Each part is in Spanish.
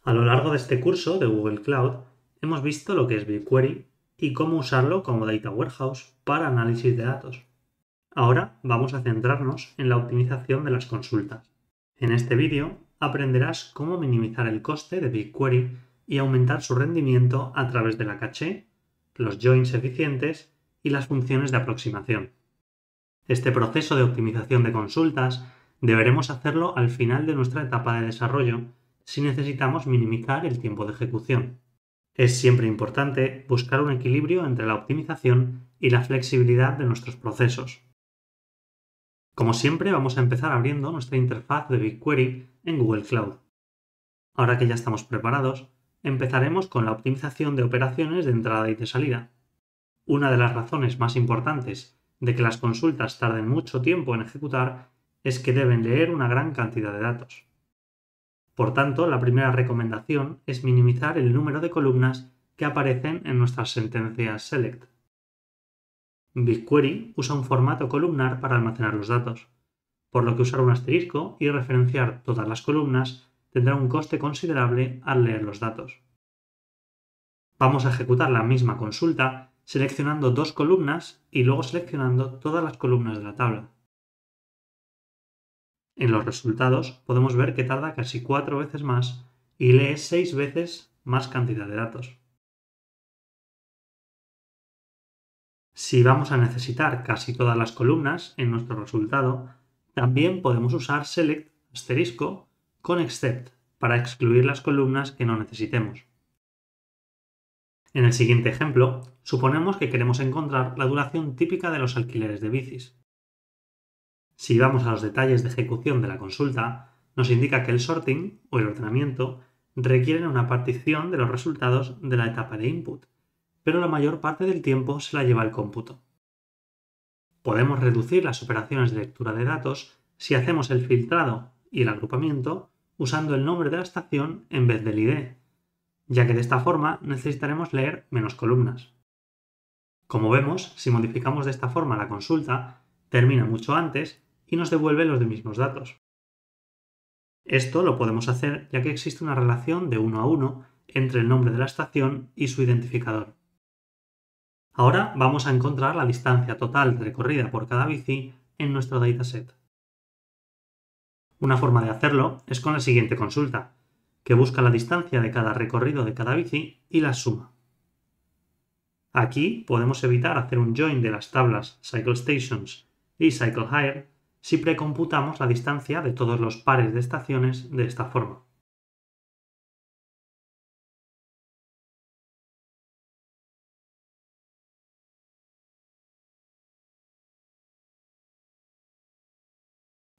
A lo largo de este curso de Google Cloud hemos visto lo que es BigQuery y cómo usarlo como Data Warehouse para análisis de datos. Ahora vamos a centrarnos en la optimización de las consultas. En este vídeo aprenderás cómo minimizar el coste de BigQuery y aumentar su rendimiento a través de la caché, los joins eficientes y las funciones de aproximación. Este proceso de optimización de consultas deberemos hacerlo al final de nuestra etapa de desarrollo si necesitamos minimizar el tiempo de ejecución. Es siempre importante buscar un equilibrio entre la optimización y la flexibilidad de nuestros procesos. Como siempre, vamos a empezar abriendo nuestra interfaz de BigQuery en Google Cloud. Ahora que ya estamos preparados, empezaremos con la optimización de operaciones de entrada y de salida. Una de las razones más importantes de que las consultas tarden mucho tiempo en ejecutar es que deben leer una gran cantidad de datos. Por tanto, la primera recomendación es minimizar el número de columnas que aparecen en nuestras sentencias select. BigQuery usa un formato columnar para almacenar los datos, por lo que usar un asterisco y referenciar todas las columnas tendrá un coste considerable al leer los datos. Vamos a ejecutar la misma consulta seleccionando dos columnas y luego seleccionando todas las columnas de la tabla. En los resultados podemos ver que tarda casi 4 veces más y lee 6 veces más cantidad de datos. Si vamos a necesitar casi todas las columnas en nuestro resultado, también podemos usar select asterisco con except para excluir las columnas que no necesitemos. En el siguiente ejemplo, suponemos que queremos encontrar la duración típica de los alquileres de bicis. Si vamos a los detalles de ejecución de la consulta, nos indica que el sorting o el ordenamiento requieren una partición de los resultados de la etapa de input, pero la mayor parte del tiempo se la lleva el cómputo. Podemos reducir las operaciones de lectura de datos si hacemos el filtrado y el agrupamiento usando el nombre de la estación en vez del ID, ya que de esta forma necesitaremos leer menos columnas. Como vemos, si modificamos de esta forma la consulta, termina mucho antes y nos devuelve los mismos datos. Esto lo podemos hacer ya que existe una relación de 1 a 1 entre el nombre de la estación y su identificador. Ahora vamos a encontrar la distancia total recorrida por cada bici en nuestro dataset. Una forma de hacerlo es con la siguiente consulta, que busca la distancia de cada recorrido de cada bici y la suma. Aquí podemos evitar hacer un join de las tablas CycleStations y CycleHire si precomputamos la distancia de todos los pares de estaciones de esta forma.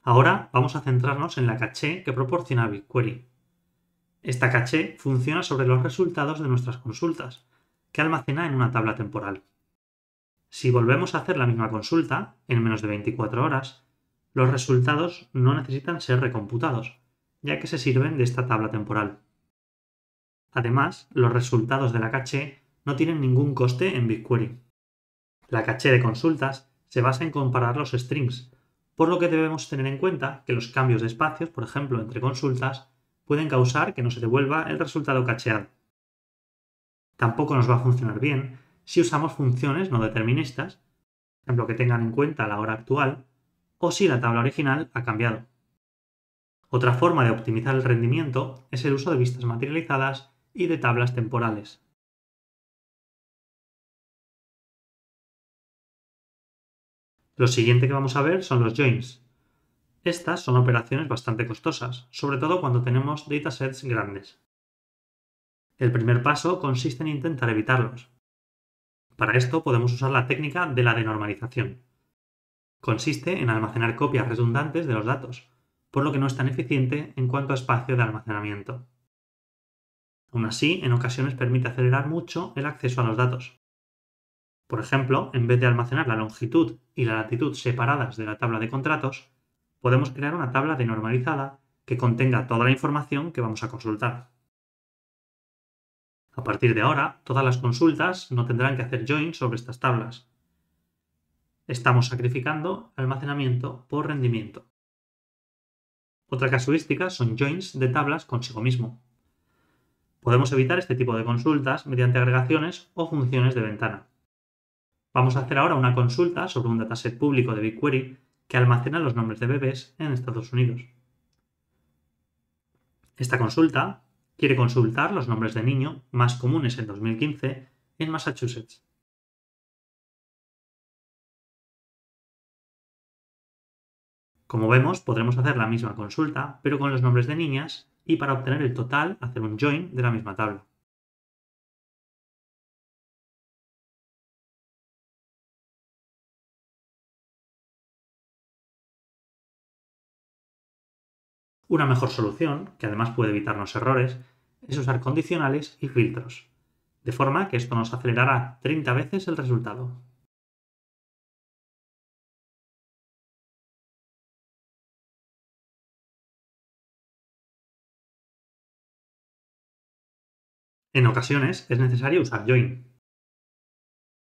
Ahora vamos a centrarnos en la caché que proporciona BigQuery. Esta caché funciona sobre los resultados de nuestras consultas, que almacena en una tabla temporal. Si volvemos a hacer la misma consulta, en menos de 24 horas, los resultados no necesitan ser recomputados, ya que se sirven de esta tabla temporal. Además, los resultados de la caché no tienen ningún coste en BigQuery. La caché de consultas se basa en comparar los strings, por lo que debemos tener en cuenta que los cambios de espacios, por ejemplo entre consultas, pueden causar que no se devuelva el resultado cacheado. Tampoco nos va a funcionar bien si usamos funciones no deterministas, por ejemplo que tengan en cuenta la hora actual, o si la tabla original ha cambiado. Otra forma de optimizar el rendimiento es el uso de vistas materializadas y de tablas temporales. Lo siguiente que vamos a ver son los joins. Estas son operaciones bastante costosas, sobre todo cuando tenemos datasets grandes. El primer paso consiste en intentar evitarlos. Para esto podemos usar la técnica de la denormalización. Consiste en almacenar copias redundantes de los datos, por lo que no es tan eficiente en cuanto a espacio de almacenamiento. Aún así, en ocasiones permite acelerar mucho el acceso a los datos. Por ejemplo, en vez de almacenar la longitud y la latitud separadas de la tabla de contratos, podemos crear una tabla denormalizada que contenga toda la información que vamos a consultar. A partir de ahora, todas las consultas no tendrán que hacer joins sobre estas tablas. Estamos sacrificando almacenamiento por rendimiento. Otra casuística son joins de tablas consigo mismo. Podemos evitar este tipo de consultas mediante agregaciones o funciones de ventana. Vamos a hacer ahora una consulta sobre un dataset público de BigQuery que almacena los nombres de bebés en Estados Unidos. Esta consulta quiere consultar los nombres de niño más comunes en 2015 en Massachusetts. Como vemos, podremos hacer la misma consulta, pero con los nombres de niñas, y para obtener el total, hacer un join de la misma tabla. Una mejor solución, que además puede evitarnos errores, es usar condicionales y filtros, de forma que esto nos acelerará 30 veces el resultado. En ocasiones es necesario usar join.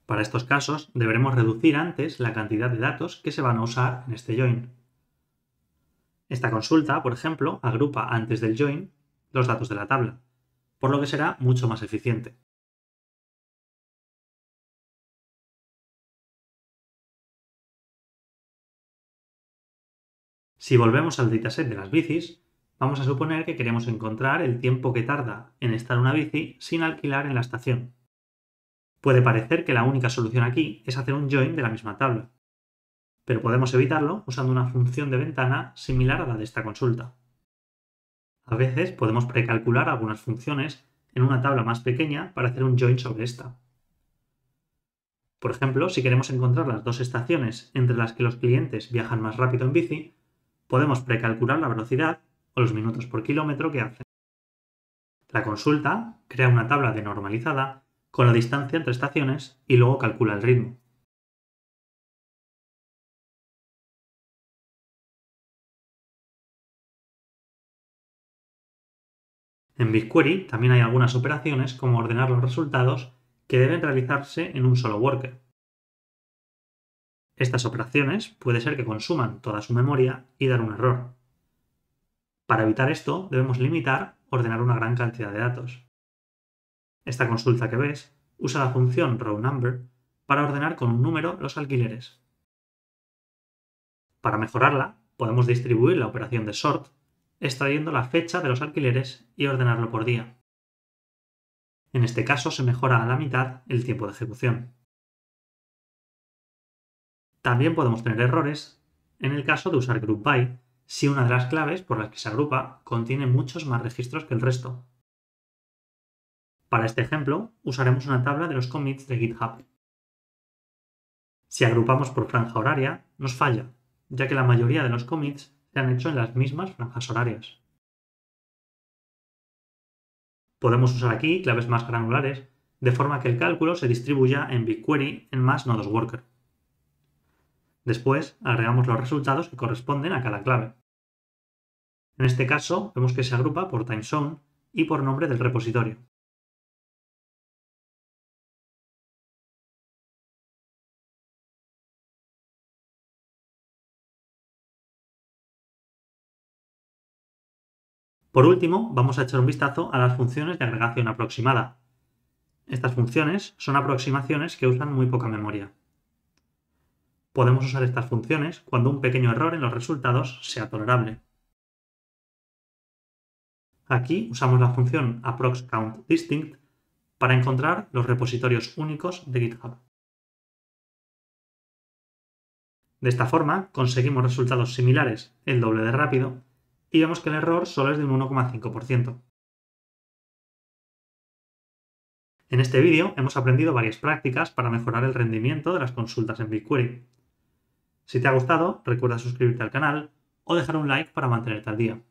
Para estos casos deberemos reducir antes la cantidad de datos que se van a usar en este join. Esta consulta, por ejemplo, agrupa antes del join los datos de la tabla, por lo que será mucho más eficiente. Si volvemos al dataset de las bicis, vamos a suponer que queremos encontrar el tiempo que tarda en estar una bici sin alquilar en la estación. Puede parecer que la única solución aquí es hacer un join de la misma tabla, pero podemos evitarlo usando una función de ventana similar a la de esta consulta. A veces podemos precalcular algunas funciones en una tabla más pequeña para hacer un join sobre esta. Por ejemplo, si queremos encontrar las dos estaciones entre las que los clientes viajan más rápido en bici, podemos precalcular la velocidad o los minutos por kilómetro que hacen. La consulta crea una tabla de normalizada con la distancia entre estaciones y luego calcula el ritmo. En BigQuery también hay algunas operaciones como ordenar los resultados que deben realizarse en un solo worker. Estas operaciones puede ser que consuman toda su memoria y dar un error. Para evitar esto, debemos limitar ordenar una gran cantidad de datos. Esta consulta que ves usa la función rowNumber para ordenar con un número los alquileres. Para mejorarla, podemos distribuir la operación de sort extrayendo la fecha de los alquileres y ordenarlo por día. En este caso se mejora a la mitad el tiempo de ejecución. También podemos tener errores en el caso de usar group by si una de las claves por las que se agrupa contiene muchos más registros que el resto. Para este ejemplo, usaremos una tabla de los commits de GitHub. Si agrupamos por franja horaria, nos falla, ya que la mayoría de los commits se han hecho en las mismas franjas horarias. Podemos usar aquí claves más granulares, de forma que el cálculo se distribuya en BigQuery en más nodos worker. Después agregamos los resultados que corresponden a cada clave. En este caso vemos que se agrupa por time zone y por nombre del repositorio. Por último, vamos a echar un vistazo a las funciones de agregación aproximada. Estas funciones son aproximaciones que usan muy poca memoria. Podemos usar estas funciones cuando un pequeño error en los resultados sea tolerable. Aquí usamos la función approxCountDistinct para encontrar los repositorios únicos de GitHub. De esta forma conseguimos resultados similares el doble de rápido y vemos que el error solo es de un 1,5%. En este vídeo hemos aprendido varias prácticas para mejorar el rendimiento de las consultas en BigQuery. Si te ha gustado, recuerda suscribirte al canal o dejar un like para mantenerte al día.